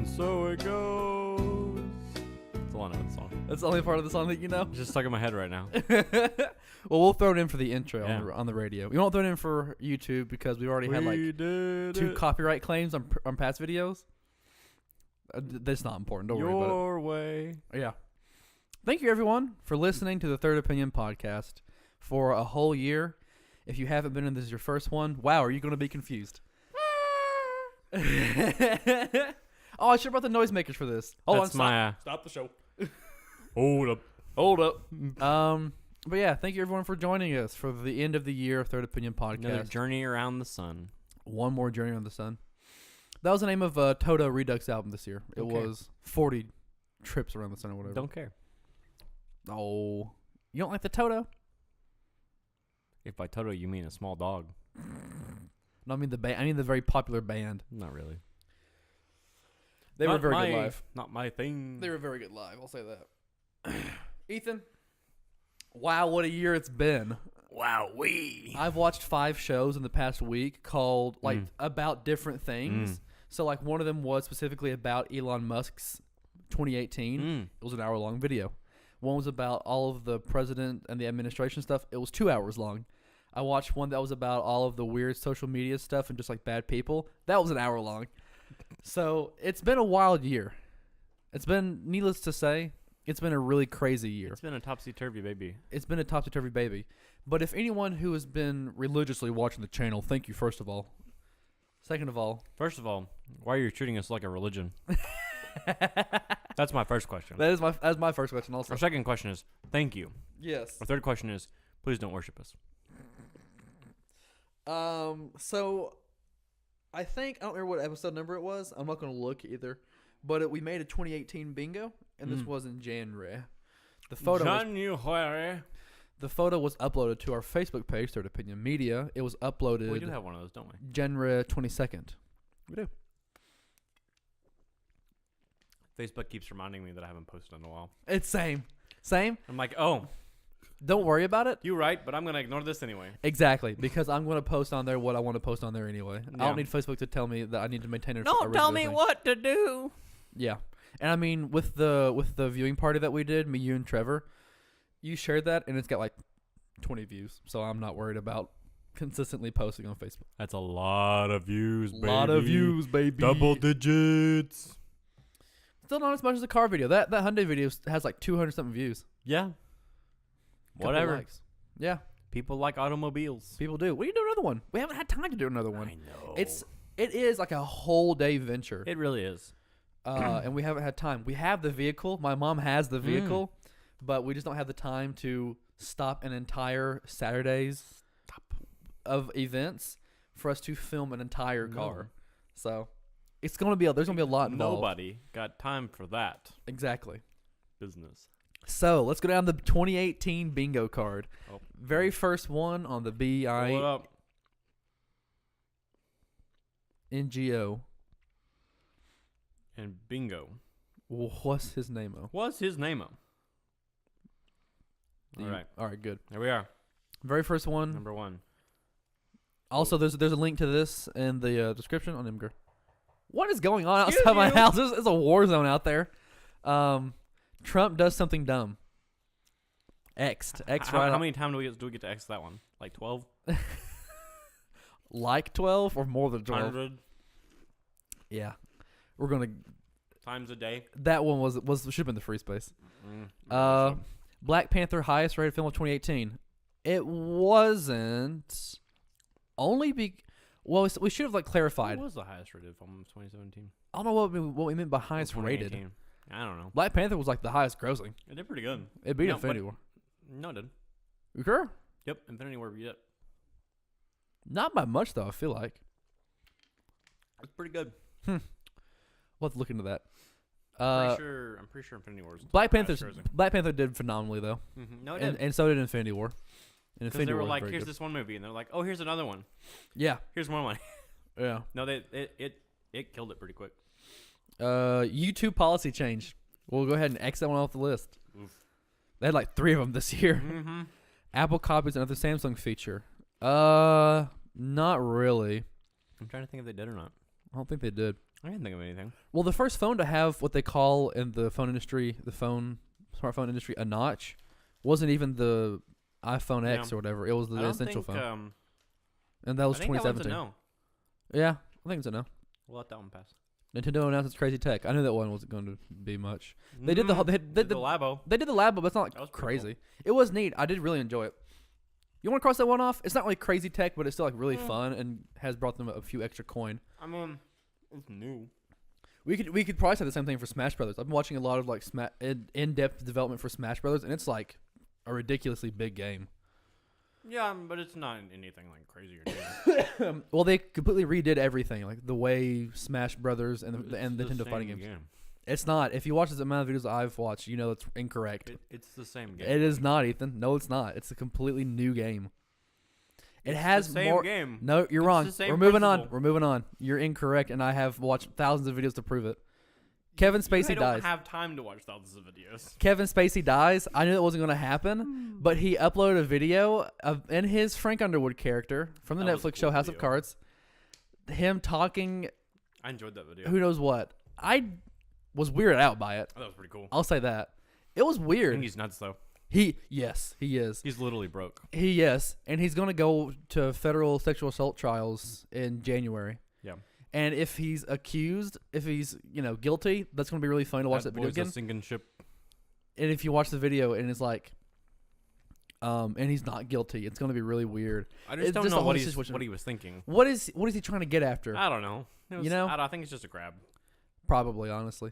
And so it goes. That's all I know of the song. That's the only part of the song that you know? It's just stuck in my head right now. Well, we'll throw it in for the intro Yeah. on the radio. We won't throw it in for YouTube because we already had like did 2 it copyright claims on past videos. That's not important. Don't worry about your way. it. Yeah. Thank you, everyone, for listening to the Third Opinion podcast for a whole year. If you haven't been and this is your first one, wow, are you going to be confused? Oh, I should have brought the noisemakers for this. Hold That's on, my. stop the show. Hold up. Hold up. But yeah, thank you everyone for joining us for the end of the year of Third Opinion podcast. Another journey around the sun. One more journey on the sun. That was the name of Toto Redux album this year. It Okay. was 40 trips around the sun or whatever. Don't care. Oh, you don't like the Toto? If by Toto you mean a small dog. No, I mean the band. I mean the very popular band. Not really. They were Not very my- good live. Not my thing. They were very good live. I'll say that. Ethan, wow, what a year it's been. Wow, we. I've watched 5 shows in the past week called about different things. So like one of them was specifically about Elon Musk's 2018. It was an hour-long video. One was about all of the president and the administration stuff. It was 2 hours long. I watched one that was about all of the weird social media stuff and just like bad people. That was an hour long. So it's been a wild year. It's been, needless to say, it's been a really crazy year. It's been a topsy-turvy baby. It's been a topsy-turvy baby. But if anyone who has been religiously watching the channel, thank you, first of all. Second of all, First of all, why are you treating us like a religion? That's my first question. that's my first question also. Our second question is, thank you. Yes. Our third question is, please don't worship us. So I think, I don't remember what episode number it was. I'm not going to look either. But we made a 2018 bingo, and this was in January. The photo was uploaded to our Facebook page, Third Opinion Media. It was uploaded We do have one of those, don't we? January 22nd. We do. Facebook keeps reminding me that I haven't posted in a while. It's same. Same. I'm like, oh, Don't worry about it. you're right, but I'm going to ignore this anyway. Exactly, because I'm going to post on there what I want to post on there anyway. I Yeah. don't need Facebook to tell me that I need to maintain a Don't tell regular me thing. what to do. Yeah, and I mean with the viewing party that we did, me, you, and Trevor, you shared that, and it's got like 20 views. So I'm not worried about consistently posting on Facebook. That's a lot of views, baby. Lot of views, baby. Double digits. Still not as much as the car video. That Hyundai video has like 200 something views. Yeah. Couple Whatever. likes. Yeah, People like automobiles. people do. We need to do another one. We haven't had time to do another one. I know. It is like a whole day venture. It really is. And we haven't had time. We have the vehicle. My mom has the vehicle, but we just don't have the time to stop an entire Saturdays of events for us to film an entire car. So it's gonna be there's gonna be a lot involved. Nobody got time for that Exactly. business. So let's go down the 2018 bingo card. Oh. Very first one on the What up? BINGO. And bingo. What's his name-o? What's his name? Do All you- right. All right, good. There we are. Very first one. Number 1. Also, there's a link to this in the description on Imgur. What is going on Excuse outside my you. house? It's a war zone out there. Trump does something dumb. X'd. X right. How many times do we get to X that one? Like 12? Like 12 or more than 12? 100 Yeah. We're gonna. times a day? That one was should have been the free space. Mm, Black Panther highest rated film of 2018. It wasn't. Well, we should have like clarified. What was the highest rated film of 2017? I don't know what we meant by highest rated. 2018. I don't know. Black Panther was like the highest grossing. It did pretty good. It beat No, Infinity but- War. No, it did. You sure? Yep, Infinity War beat it. Not by much though. I feel like It's pretty good. we'll have to look into that. I'm pretty sure Infinity War. Black Panther did phenomenally though, No, it did. and so did Infinity War. And Because Infinity they were War was like, very here's good. this one movie, and they're like, oh, here's another one. Yeah, Here's more money. yeah. No, it killed it pretty quick. YouTube policy change. We'll go ahead and X that one off the list. Oof. They had like 3 of them this year. Mm-hmm. Apple copies another Samsung feature. Not really. I'm trying to think if they did or not. I don't think they did. I didn't think of anything. Well, the first phone to have what they call in the phone industry, smartphone industry, a notch, wasn't even the iPhone X Yeah. or whatever. It was the I don't essential think, phone, and that was I think that one's a 2017. no. Yeah, I think it's a no. We'll let that one pass. Nintendo announced its crazy tech. I knew that one wasn't going to be much. They did the whole- they did the Labo. They did the lab, but it's not That was like pretty crazy. It was neat. I did really enjoy it. You want to cross that one off? It's not like crazy tech, but it's still like really fun and has brought them a few extra coin. I mean, it's new. We could probably say the same thing for Smash Brothers. I've been watching a lot of like in-depth development for Smash Brothers, and it's like a ridiculously big game. Yeah, but it's not anything like crazy or new. Well, they completely redid everything, like the way Smash Brothers and the It's Nintendo the fighting same games. game. It's not. If you watch the amount of videos I've watched, you know it's incorrect. It's the same game. It is not, Ethan. No, it's not. It's a completely new game. It It's has the same more. game. No, you're It's wrong. the same We're moving on. principle. We're moving on. You're incorrect, and I have watched thousands of videos to prove it. Kevin Spacey I dies. don't have time to watch thousands of videos. Kevin Spacey dies. I knew that wasn't going to happen, but he uploaded a video in his Frank Underwood character from the That was a Netflix show cool House of video. Cards. Him talking, I enjoyed that video. who knows what. I was weirded out by it. Oh, that was pretty cool. I'll say that. It was I weird. think he's nuts though. Yes, he is. He's literally broke. Yes, and he's going to go to federal sexual assault trials in January. Yeah. And if he's accused, if he's guilty, that's going to be really fun to watch that video boy's a again. sinking ship. And if you watch the video and it's like, and he's not guilty, it's going to be really weird. I just It's don't just know a whole what situation. he was thinking. What is he trying to get after? I don't know. I think it's just a grab. Probably, honestly.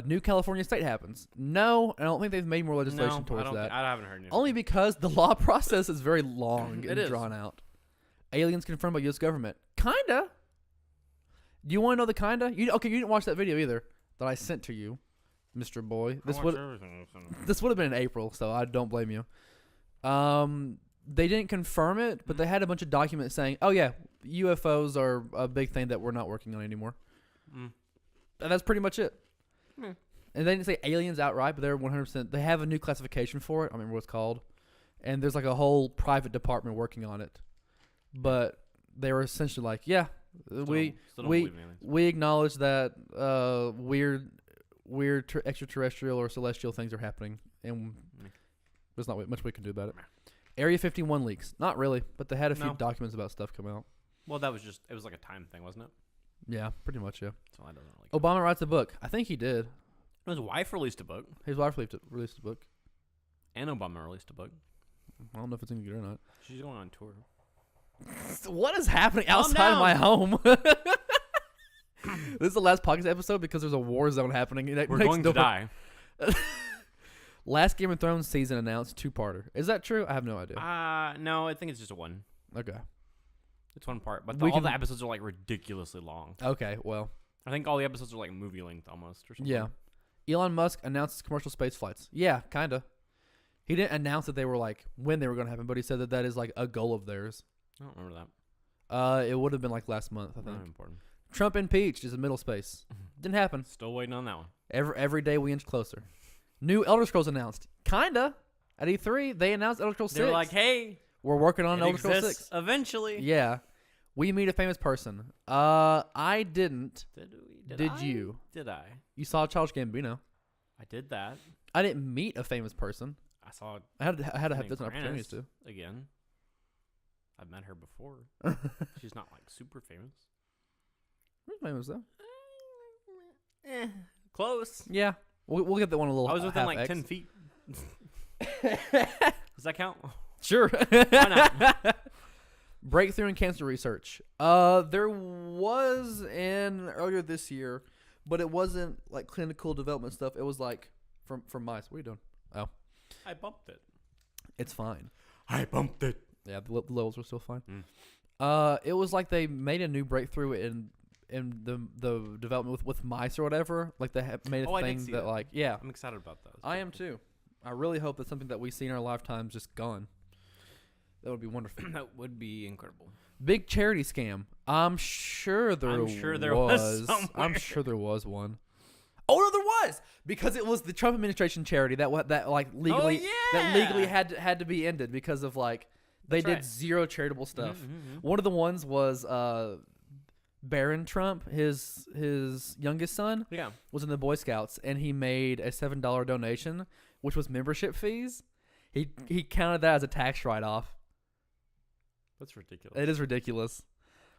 New California state happens. No, I don't think they've made more legislation No, towards that. I haven't heard anything. Only because the law process is very long It and is. drawn out. Aliens confirmed by U.S. government. Kinda. Do you want to know the kinda? You didn't watch that video either that I sent to you, Mr. Boy. I watch everything. This would have been in April, so I don't blame you. They didn't confirm it, but they had a bunch of documents saying, "Oh yeah, UFOs are a big thing that we're not working on anymore." Mm. And that's pretty much it. Mm. And they didn't say aliens outright, but they're 100%. They have a new classification for it. I don't remember what it's called. And there's like a whole private department working on it. But they were essentially like, "Yeah, we acknowledge that weird extraterrestrial or celestial things are happening, and there's not much we can do about it." Area 51 leaks. Not really, but they had a few No. documents about stuff come out. Well, it was like a time thing, wasn't it? Yeah, pretty much, yeah. So that doesn't really. Obama writes a book. I think he did. His wife released a book, His wife released a book. and Obama released a book. I don't know if it's any good or not. She's going on tour. What is happening Calm outside of down. my home? This is the last podcast episode because there's a war zone happening. We're next going to door. die. Last Game of Thrones season announced, 2-parter. Is that true? I have no idea. No, I think it's just a one. Okay. It's one part, but We all can- the episodes are like ridiculously long. Okay, well, I think all the episodes are like movie length almost, or something. yeah. Elon Musk announced commercial space flights. Yeah, kind of. He didn't announce that they were like when they were going to happen, but he said that is like a goal of theirs. I don't remember that. It would have been like last month, I think. Not important. Trump impeached is a middle space. Didn't happen. Still waiting on that one. Every day we inch closer. New Elder Scrolls announced. Kinda. At E3, they announced Elder Scrolls 6. They were like, "Hey, we're working on it Elder Scrolls exists 6. eventually." Yeah. We meet a famous person. I didn't. Did I? you? Did I? You saw Charles Gambino. I did that. I didn't meet a famous person. I saw I had to have Jenny different opportunities Kranitz to. again. I've met her before. She's not like super famous. Pretty famous though. Close. Yeah. We'll get that one a little. I was within half like X. 10 feet. Does that count? Sure. Why not? Breakthrough in cancer research. There was earlier this year, but it wasn't like clinical development stuff. It was like from mice. What are you doing? Oh, I bumped it. it's fine. I bumped it. Yeah, the levels were still fine. Mm. It was like they made a new breakthrough in the development with mice or whatever. Like they made a Oh, I did thing see that that. like yeah. I'm excited about that. I am too. I really hope that something that we see in our lifetimes just gone. That would be wonderful. That would be incredible. Big charity scam. I'm sure there I'm sure there was I'm somewhere. sure there was one. Oh no, there was, because it was the Trump administration charity that legally that legally had to be ended because of like they That's did right. zero charitable stuff. Mhm. One of the ones was Barron Trump, his youngest son, Yeah. was in the Boy Scouts, and he made a $7 donation, which was membership fees. He counted that as a tax write-off. That's ridiculous. It is ridiculous.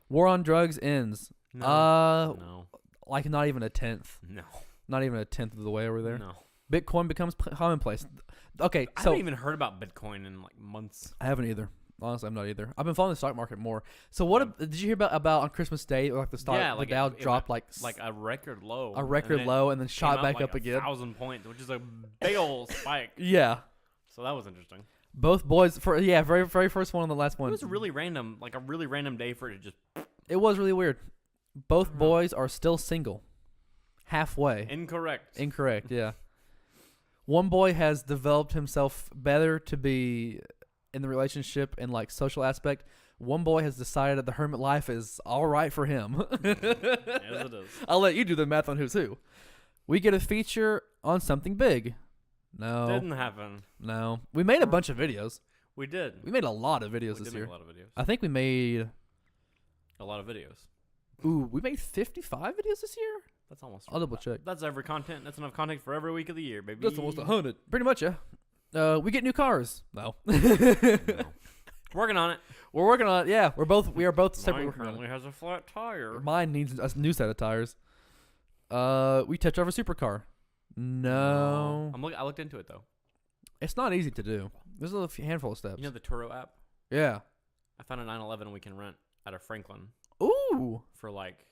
War on drugs ends. No. No. Like not even a tenth. No. Not even a tenth of the way over there. No. Bitcoin becomes commonplace. Okay, I so haven't even heard about Bitcoin in like months. I haven't either. Honestly, I'm not either. I've been following the stock market more. So what did you hear about on Christmas Day? Like the stock, Yeah, the like Dow it dropped went like a record low. a record and low and then shot back like up again. 1,000 points, which is a big old spike. Yeah, So that was interesting. both boys very first one and the last one. It was really random, like a really random day for it to just It was really weird. Both Uh-huh. boys are still single. Halfway. incorrect. Incorrect, yeah. One boy has developed himself better to be in the relationship and like social aspect. One boy has decided that the hermit life is all right for him. As it is. I'll let you do the math on who's who. We get a feature on something big. No. Didn't happen. No. We made a bunch of videos. We did. We made a lot of videos We this did year. make a lot of videos. I think we made A lot of videos. we made 55 videos this year? That's almost. I'll double check. That's every content. That's enough content for every week of the year, baby. That's almost 100. Pretty much, yeah. We get new cars. No. No. Working on it. We're working on it. Yeah, we are both separately Mine working on currently has a flat tire. it. Mine needs a new set of tires. We touch over supercar. No. I looked into it though. It's not easy to do. There's a handful of steps. You know the Turo app? Yeah. I found a 911 we can rent out of Franklin Ooh. for like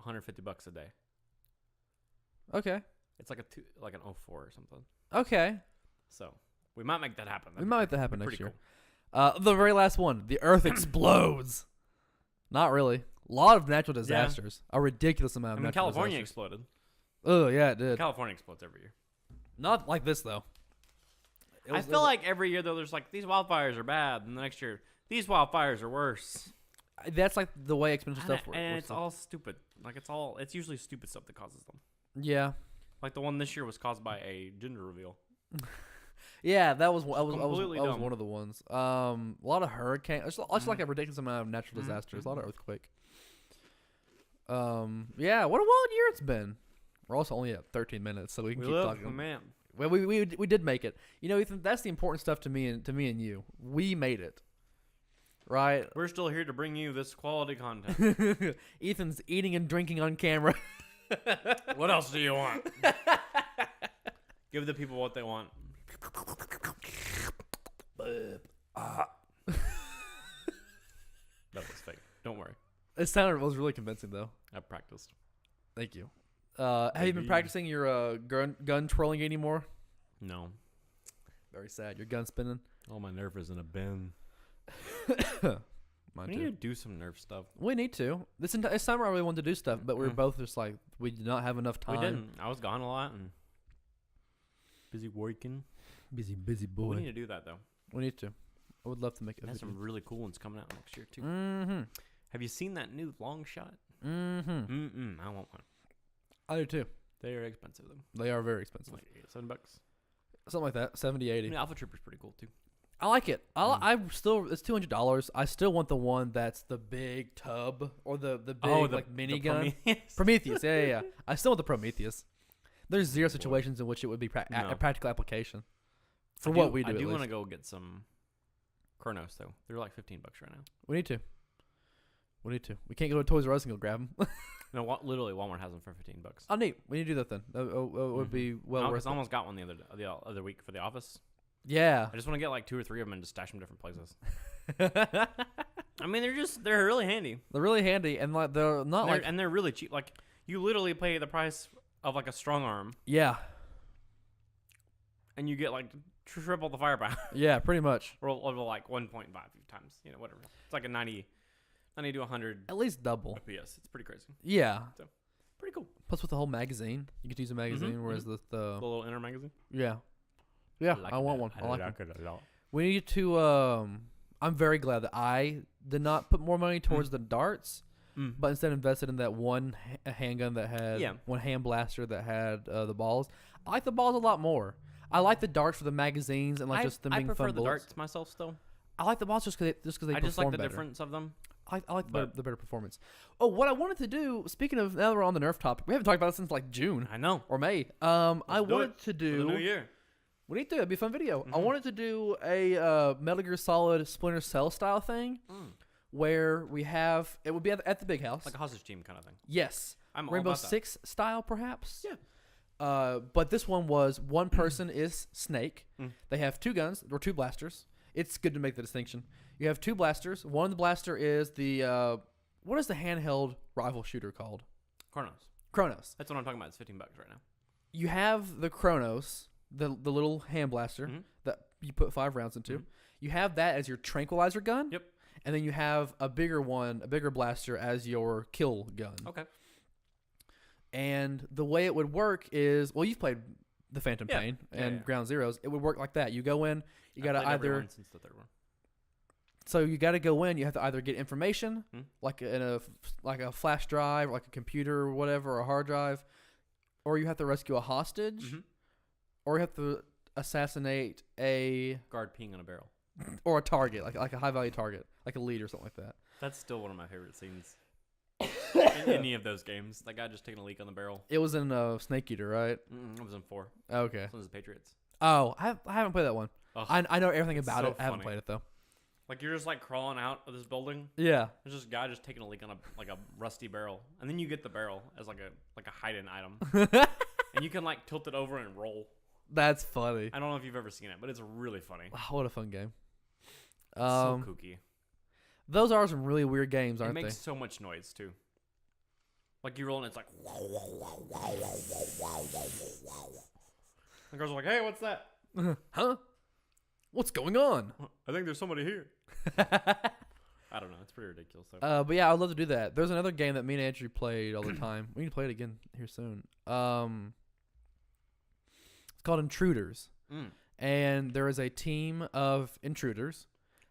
$150 a day. Okay. It's like an 04 or something. Okay. So we might make that happen. We might make that happen That'd next be year. pretty The very last one. The Earth explodes. Not really. A lot of natural disasters. A ridiculous amount cool. of I mean, natural California disasters. exploded. Oh yeah, it did. California explodes every year. Not like this though. I feel like every year though, there's like these wildfires are bad, and the next year these wildfires are worse. that's like the way exponential And, stuff works. and it's all stupid. Like it's usually stupid stuff that causes them. Yeah. Like the one this year was caused by a gender reveal. Yeah, that was Completely dumb. one of the ones. A lot of hurricanes. It's just like a ridiculous amount of natural disasters. A lot of earthquake. Yeah, what a wild year it's been. We're also only at 13 minutes, so we can keep talking. Man. Well, we did make it. You know, Ethan, that's the important stuff to me and you. We made it. Right? We're still here to bring you this quality content. Ethan's eating and drinking on camera. What else do you want? Give the people what they want. That was fake. Don't worry. It was really convincing though. I practiced. Thank you. Have you been Maybe. practicing your gun trolling anymore? No. Very sad. Your gun spinning. All my nerf is in a bin. Mine We too. need to do some nerf stuff. We need to. This summer I really wanted to do stuff, but we were both just like we did not have enough time. We didn't. I was gone a lot and busy working. Busy But boy. we need to do that though. We need to. I would love to make it. There's some really cool ones coming out next year too. Mm-hmm. Have you seen that new long shot? Mm-hmm. I want one. I do too. They are expensive though. They are very expensive. Like $7. Something like that. 70, 80. I mean, Alpha Trooper's pretty cool too. I like it. I still it's $200. I still want the one that's the big tub or the big like minigun. Prometheus. Yeah. I still want the Prometheus. There's zero situations in which it would be a No. practical application for I what do- we do. I at do want to least. go get some Chronos though. They're like $15 right now. We need to. We need to. We can't go to Toys R Us and go grab them. No, literally Walmart has them for $15. Oh, neat. We need to do that then. That would be well worth I it. almost got one the other week for the office. Yeah. I just want to get like 2 or 3 of them and just stash them different places. I mean, they're really handy. They're really handy and like they're not like And they're really cheap. Like you literally pay the price of like a strong arm, yeah, and you get like triple the firepower, yeah, pretty much. or like 1.5 times, whatever. It's like a 90 to 100 At least double. FPS. It's pretty crazy. Yeah. Pretty cool. Plus with the whole magazine, you could use a magazine. Whereas The the little inner magazine. yeah, I want one. I like one. it a lot. We need to. I'm very glad that I did not put more money towards the darts, but instead invested in that one handgun that had one hand blaster that had the balls. I like the balls a lot more. I like the darts for the magazines and like just them I being prefer fun the bullets. darts myself still. I like the balls just because they I just like perform the better. difference of them. I like the better performance. Oh, what I wanted to do, speaking of, now that we're on the Nerf topic, we haven't talked about it since like June I know. or May. I wanted to do For the new year. We need to. It'd be a fun video. I Mhm. wanted to do a Metal Gear Solid Splinter Cell style thing where we have it would be at the big house. Like a hostage team kind of thing. Yes. I'm all Rainbow about that. Six style, perhaps. Yeah. But this one was one person is Snake. Mm. They have two guns or two blasters. It's good to make the distinction. You have two blasters. One of the blaster is the what is the handheld rifle shooter called? Chronos. That's what I'm talking about. It's $15 right now. You have the Chronos, the little hand blaster Mhm. that you put 5 rounds into. Mhm. You have that as your tranquilizer gun. Yep. And then you have a bigger blaster as your kill gun. Okay. And the way it would work is, well, you've played the Phantom Yeah. Pain Yeah, and yeah. Ground Zeroes. It would work like that. You go in, you got to I've played every either one since the third one. so you got to go in. You have to either get information, Mhm. like in a flash drive, like a computer or whatever, or a hard drive, or you have to rescue a hostage, Mhm. or you have to assassinate a Guard peeing on a barrel. or a target, like a high value target, like a lead or something like that. That's still one of my favorite scenes. In any of those games. That guy just taking a leak on the barrel. It was in Snake Eater, right? It was in 4. Okay. This one's the Patriots. Oh, I haven't played that one. Ugh, I know everything it's about so it. I haven't funny. played it though. Like you're just like crawling out of this building. Yeah. There's this guy just taking a leak on a rusty barrel, and then you get the barrel as like a hide-in item, and you can like tilt it over and roll. That's funny. I don't know if you've ever seen it, but it's really funny. Wow, what a fun game. So kooky. Those are some really weird games, It aren't makes they? so much noise too. Like you roll and it's like. The girls are like, "Hey, what's that?" Huh? What's going on? I think there's somebody here. I don't know. It's pretty ridiculous. Though. But yeah, I'd love to do that. There's another game that me and Andrew played all the time. We need to play it again here soon. It's called Intruders. And there is a team of intruders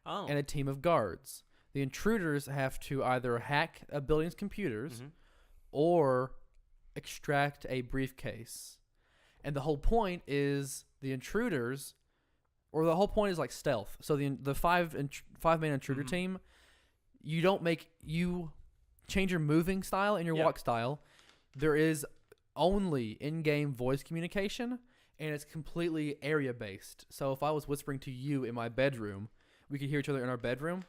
and a team of guards. The intruders have to either hack a building's computers or extract a briefcase. And the whole point is the intruders, or the whole point is like stealth. So the five-man intruder team, you change your moving style and your walk style. There is only in-game voice communication, and it's completely area-based. So if I was whispering to you in my bedroom, we could hear each other in our bedroom.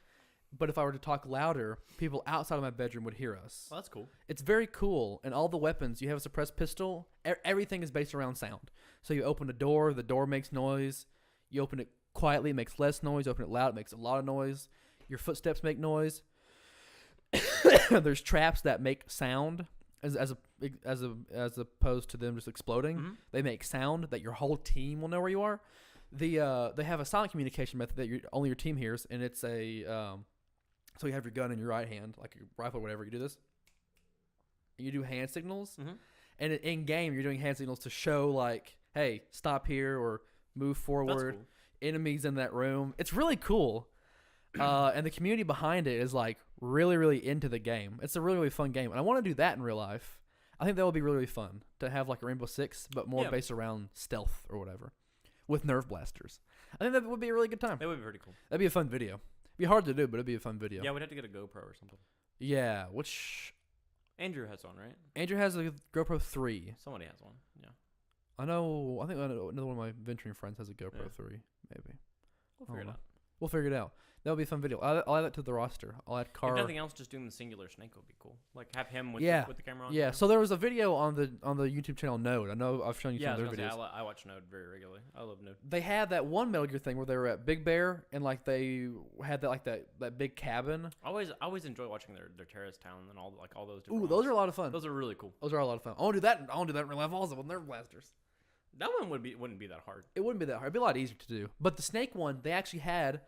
But if I were to talk louder, people outside of my bedroom would hear us. Well, that's cool. It's very cool. And all the weapons, you have a suppressed pistol. Everything is based around sound. So you open a door, the door makes noise. You open it quietly, it makes less noise. Open it loud, it makes a lot of noise. Your footsteps make noise. There's traps that make sound as opposed to them just exploding. They make sound that your whole team will know where you are. They have a silent communication method that only your team hears, and it's so you have your gun in your right hand, like your rifle or whatever. You do this. You do hand signals, and in game you're doing hand signals to show like, hey, stop here or move forward. That's cool. Enemies in that room. It's really cool. And the community behind it is like really, really into the game. It's a really, really fun game, and I want to do that in real life. I think that would be really, really fun to have like a Rainbow Six, but more based around stealth or whatever, with Nerf blasters. I think that would be a really good time. That would be pretty cool. That'd be a fun video. It'd be hard to do, but it'd be a fun video. Yeah, we'd have to get a GoPro or something. Yeah, which Andrew has one, right? Andrew has a GoPro 3. Somebody has one. Yeah. I think another one of my venturing friends has a GoPro 3, maybe. We'll figure it out. We'll figure it out. That would be a fun video. I'll add that to the roster. I'll add Car. If nothing else, just doing the singular snake would be cool. Like have him with the camera on. Yeah. So there was a video on the YouTube channel Node. I know I've shown you some of their videos. I watch Node very regularly. I love Node. They had that one Metal Gear thing where they were at Big Bear and like they had that big cabin. I always enjoy watching their terrorist town and all those. Ooh, Different those ones. are a lot of fun. Those are really cool. Those are a lot of fun. I want to do that. I want to do that in real life also with Nerf blasters. That one wouldn't be that hard. It wouldn't be that hard. It'd be a lot easier to do. But the snake one, they actually had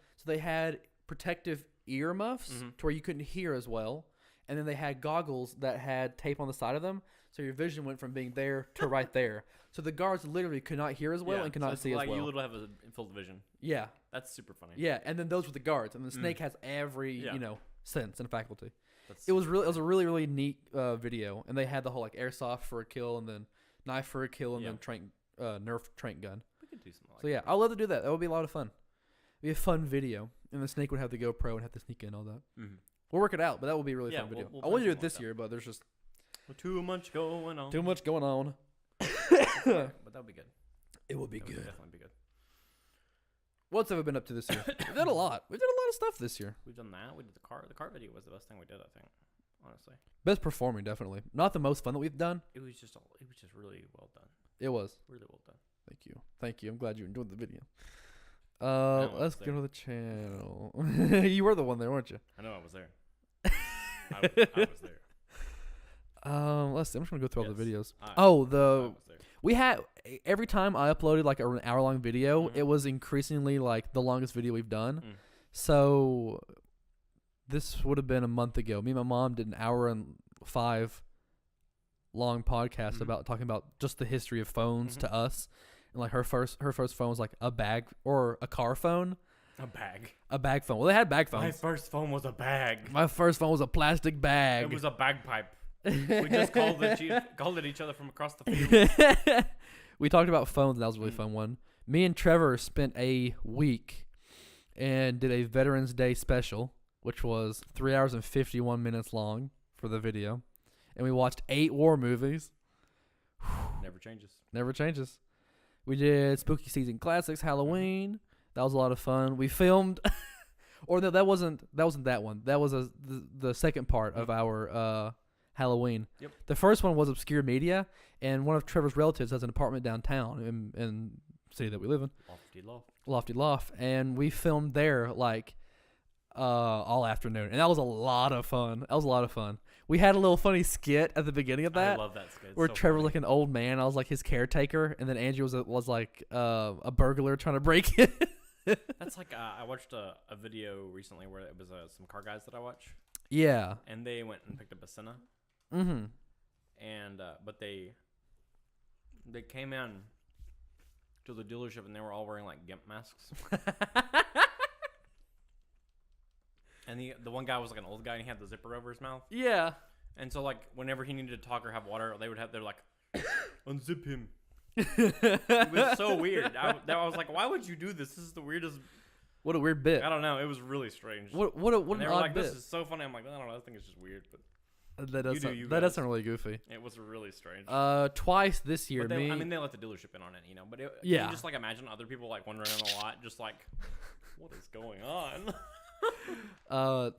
protective ear muffs to where you couldn't hear as well, and then they had goggles that had tape on the side of them, so your vision went from being there to right there. So the guards literally could not hear as well and could not see as well. Like you literally have a full vision. Yeah. That's super funny. Yeah, and then those were the guards, and the snake has every sense and faculty. That's It was a really really neat video, and they had the whole like airsoft for a kill, and then knife for a kill, and then Nerf trank gun. We could do something like So yeah, I'd love to do that. That would be a lot of fun. It'd be a fun video, and the snake would have the GoPro and have to sneak in all that. We'll work it out, but that will be a really Yeah, fun video. we'll I want to do plan it this something year, but there's just Too much going on. too much going on. But that'll be good. It will be That would good. definitely be good. What's have we been up to this year? We did a lot. We did a lot of stuff this year. We've done that. We did the car. The car video was the best thing we did, I think. Honestly, Best performing, definitely. Not the most fun that we've done. it was just really well done. It was. Really well done. Thank you. Thank you. I'm glad you enjoyed the video. I Let's was go to the channel. You were the one there, weren't you? I know I was there. I was there. Let's see. I'm just gonna go through all the Yes. videos. I Oh, was there. we had every time I uploaded like an hour-long video, Mhm. it was increasingly like the longest video we've done. Mm. So this would have been a month ago. Me and my mom did an hour and 5 long podcast Mhm. about talking about just the history of phones Mhm. to us. And like her first phone was like a bag or a car phone, A bag. a bag phone. Well, they had bag My phones. first phone was a bag. My first phone was a plastic bag. It was a bagpipe. We just called it each other from across the field. We talked about phones, and that was a really Mm. fun one. Me and Trevor spent a week and did a Veterans Day special, which was 3 hours and 51 minutes long for the video. And we watched 8 war movies. Never changes. Never changes. We did Spooky Season Classics, Halloween. That was a lot of fun. We filmed, or no, that wasn't that one. That was the second part of our Halloween. Yep. The first one was Obscure Media, and one of Trevor's relatives has an apartment downtown in the city that we live in, Lofty Loft, and we filmed there like all afternoon, and that was a lot of fun. We had a little funny skit at the beginning of that. I love that skit. It's Where so Trevor was funny. like an old man, I was like his caretaker, and then Andrew was like a burglar trying to break in. That's like I watched a video recently where it was some car guys that I watch, Yeah. and they went and picked up a Senna, Mm-hmm. and but they came in to the dealership and they were all wearing like gimp masks, and the one guy was like an old guy and he had the zipper over his mouth, Yeah. and so like whenever he needed to talk or have water, they're like unzip him. It It was so weird. I was like, why would you do this? This is the weirdest. What a weird bit. I don't know. It was really strange. What and an they were odd like, bit. this is so funny. I'm like, I don't know. I think it's just weird, but That does you do sound, you that does guys. sound really goofy. it was really strange. Twice this year, But they, me. I mean, they let the dealership in on it, you know. But Yeah. you just like imagine other people like wandering in a lot, just like, what is going on?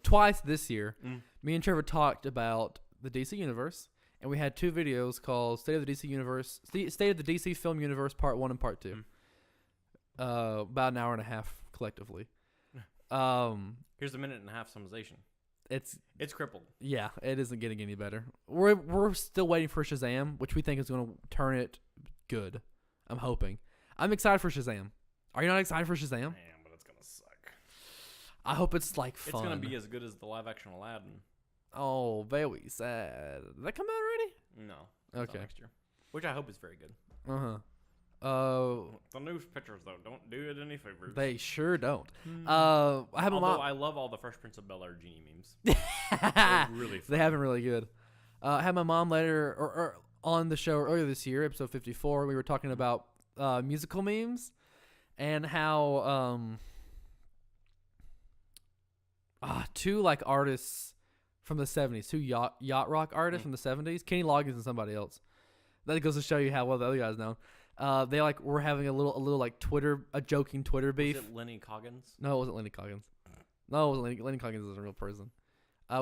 Twice this year, Mm. me and Trevor talked about the DC universe, and we had 2 videos called State of the DC Universe, State of the DC Film Universe Part 1 and Part 2. About an hour and a half collectively. Here's a minute and a half summarization. It's crippled. Yeah, it isn't getting any better. We're still waiting for Shazam, which we think is going to turn it good. I'm hoping. I'm excited for Shazam. Are you not excited for Shazam? Damn, but it's gonna suck. I hope it's like fun. It's gonna be as good as the live action Aladdin. Oh, very sad. Did that come out already? No. It's out Okay. Next year, which I hope is very good. Uh-huh. The news pictures though don't do it any favors. They sure don't. Hmm. I have a Although mom. I love all the Fresh Prince of Bel-Air genie memes. They're really They fun. have been really good. I had my mom later or on the show earlier this year, episode 54. We were talking about musical memes and how 2 like artists from the 70s, 2 yacht rock artists from the 70s, Kenny Loggins and somebody else. That goes to show you how well the other guys know. They like were having a little like a joking Twitter beef. Was it Lenny Coggins? No, it wasn't Lenny Coggins. No, it wasn't Lenny Coggins is a real person.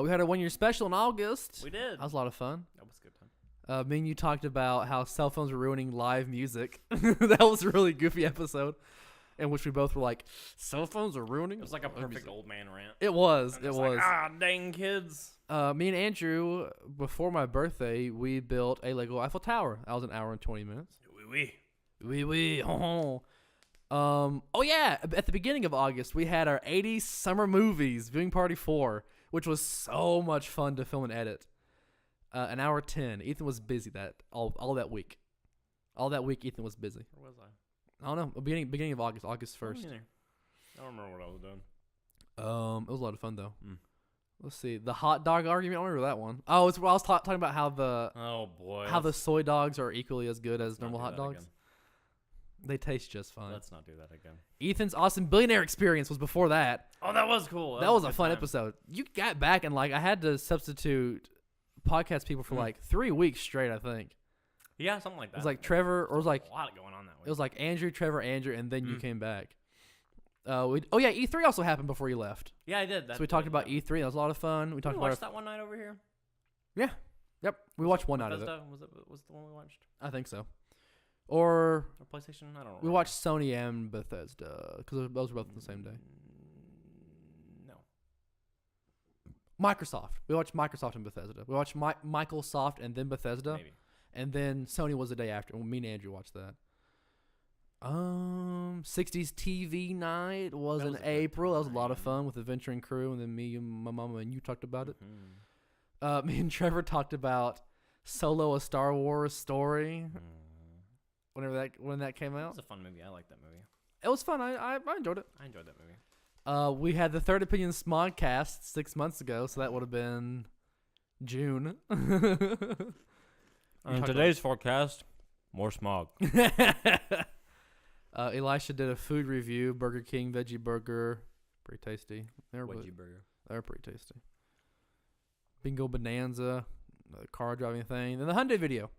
We had a 1-year special in August. We did. That was a lot of fun. That was a good time. Me and you talked about how cell phones were ruining live music. That was a really goofy episode in which we both were like, cell phones are ruining. It was like a live perfect music." old man rant. It was. I'm It just was. like, dang kids. Me and Andrew, before my birthday, we built a Lego Eiffel Tower. That was an hour and 20 minutes. Oui. Oh yeah. At the beginning of August, we had our 80s summer movies viewing party 4, which was so much fun to film and edit. An hour 10. Ethan was busy all that week. All that week, Ethan was busy. Where was I? I don't know. Beginning of August, August 1st. I don't remember what I was doing. It was a lot of fun though. Mm. Let's see. The hot dog argument. I don't remember that one. Oh, it's where I was talking about how Oh boy. the soy dogs are equally as good as let's not normal do hot that dogs. again. They taste just fine. Let's not do that again. Ethan's Awesome Billionaire Experience was before that. Oh, that was cool. That was a good fun time. episode. You got back and like I had to substitute podcast people for like 3 weeks straight. I think Yeah, something like that. it was like Trevor, or it was like a lot going on that week. it was like Andrew, Trevor, Andrew, and then you came back. E3 also happened before you left. Yeah, I did. So we talked about E3. That was a lot of fun. We talked Did we about watch that one night over here? Yep, we watched one out of it. Bethesda? Was the one we watched? I think so. Or Or PlayStation? I don't know. we watched Sony and Bethesda because those were both on the same day. No. Microsoft. We watched Microsoft and Bethesda. We watched Microsoft and then Bethesda, Maybe. and then Sony was the day after. Well, me and Andrew watched that. 60s TV night was That in was a good April. That was a lot of time. fun with Adventure and Crew, and then me and my mama and you talked about it. Mhm. Me and Trevor talked about Solo: A Star Wars Story. Mhm. When that came It out, was a fun movie. I liked that movie. it was fun. I enjoyed it. I enjoyed that movie. We had the Third Opinion Smodcast 6 months ago, so that would have been June. On talked today's forecast, more smog. Elisha did a food review: Burger King veggie burger, pretty tasty. Wedgie burger. They're pretty tasty. Bingo Bonanza, the car driving thing, then the Hyundai video,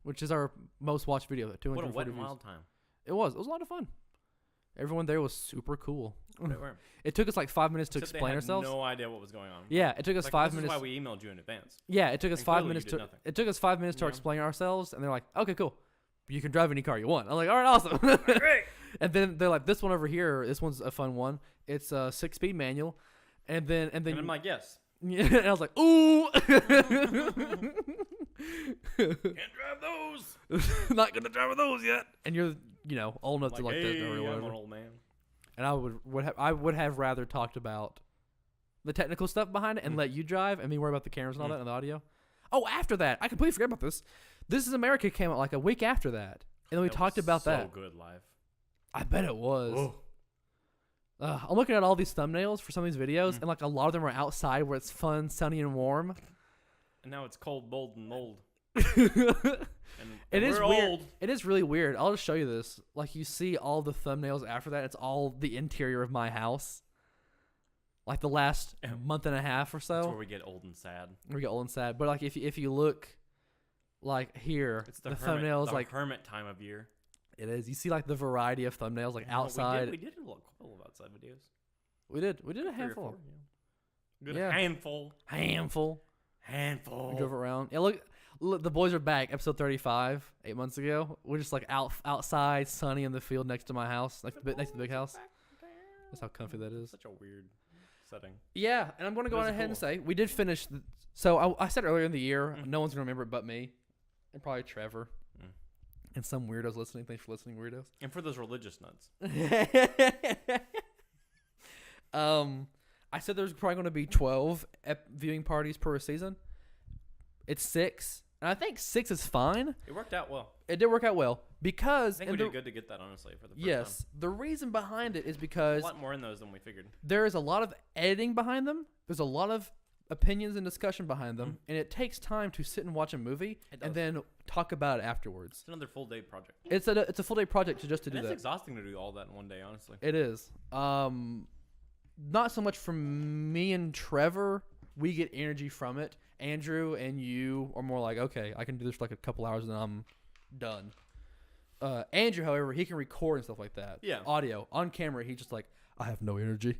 which is our most watched video. At 240 What a wet and views. wild time. It was a lot of fun. Everyone there was super cool. They were. It took us like 5 minutes to Except they explain had ourselves. No idea what was going on. Yeah, it took us Like, 5 this minutes. is why we emailed you in advance. Yeah, it took us And 5 clearly you minutes did to. nothing. It took us 5 minutes to Yeah. explain ourselves, and they're like, "Okay, cool. You can drive any car you want." I'm like, "All right, awesome." Great. And then they're like, "This one over here, this one's a fun one. It's a 6-speed manual." And then And I'm like, yes. yeah, and I was like, "Ooh." Can't drive those. Not gonna drive with those yet. And you're, old enough Like, to like hey, that or I'm whatever. an old man. And I would have rather talked about the technical stuff behind it and let you drive and me worry about the cameras and all that and the audio. Oh, after that, I completely forgot about this. This Is America came out like a week after that, and then we That talked was about so that. good live. I bet it was. Oh. I'm looking at all these thumbnails for some of these videos, and like a lot of them are outside where it's fun, sunny, and warm. And now it's cold, bold, and mold. And It is we're weird. old. It is really weird. I'll just show you this. Like you see all the thumbnails after that. It's all the interior of my house. Like the last Yeah. month and a half or That's so. where we get old and sad. We get old and sad. But like if you look, like here, It's the hermit, thumbnails the like hermit time of year. it is. You see like the variety of thumbnails like No, outside. We did a couple of outside videos. We did a 3 or handful. 4, yeah. Good Yeah. handful. We drove around. Yeah, look, the boys are back. Episode 35, 8 months ago. We're just like outside, sunny in the field next to my house, next to the big house. That's how comfy that is. Such a weird setting. Yeah, and I'm going to go It on was ahead and cool. say we did finish. So I said earlier in the year, no one's going to remember it but me, and probably Trevor, Mm. and some weirdos listening. Thanks for listening, weirdos. And for those religious nuts. I said there's probably going to be 12 viewing parties per season. It's 6, and I think 6 is fine. It worked out well. It did work out well I because think we did good to get that, honestly, for the first yes, the reason behind it is time. because A lot more in those than we figured. there is a lot of editing behind them. There's a lot of opinions and discussion behind them, and it takes time to sit and watch a movie It and does. then talk about it afterwards. It's another full day project. It's a full day project to do And it's that. exhausting to do all that in one day, honestly. It is. Not so much from me and Trevor. We get energy from it. Andrew and you are more like, okay, I can do this for like a couple hours and then I'm done. Andrew, however, he can record and stuff like that. Yeah. Audio on camera, he's just like, I have no energy.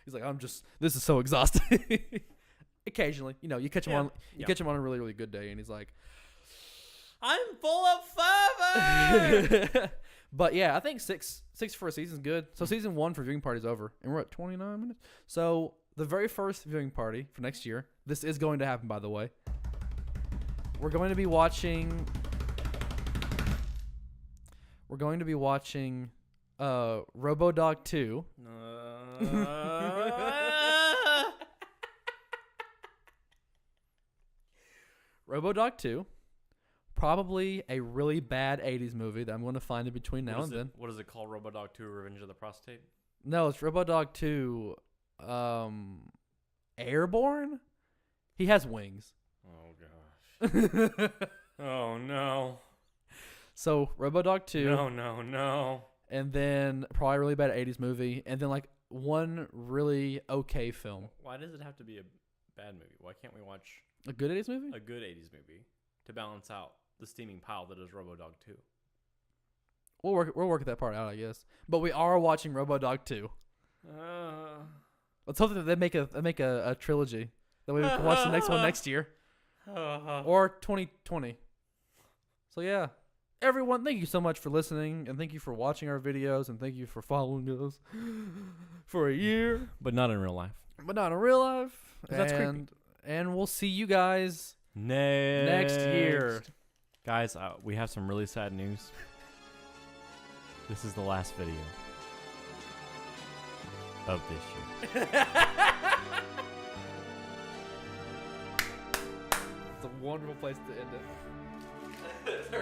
He's like, this is so exhausting. Occasionally, you catch him Yeah. on, Yeah. catch him on a really, really good day, and he's like, I'm full of fervor! but yeah, I think six for a season is good. So season 1 for viewing party is over, and we're at 29 minutes. So the very first viewing party for next year, this is going to happen, by the way. We're going to be watching RoboDog 2. RoboDog 2. Probably a really bad 80s movie that I'm going to find in between now and then. What is it called? RoboDog 2 Revenge of the Prostate? No, it's RoboDog 2 Airborne? He has wings. Oh, gosh. Oh, no. So RoboDog 2, No. and then probably a really bad 80s movie, and then like one really okay film. Why does it have to be a bad movie? Why can't we watch A good 80s movie? a good 80s movie to balance out the steaming pile that is RoboDog 2? We'll work that part out, I guess. But we are watching RoboDog 2. Let's hope that they make a trilogy. That way we can watch the next one next year. Or 2020. So yeah. Everyone, thank you so much for listening, and thank you for watching our videos, and thank you for following us for a year. But not in real life. But not in real life. 'Cause that's creepy. And we'll see you guys Next year. Guys, we have some really sad news. This is the last video of this year. It's a wonderful place to end it.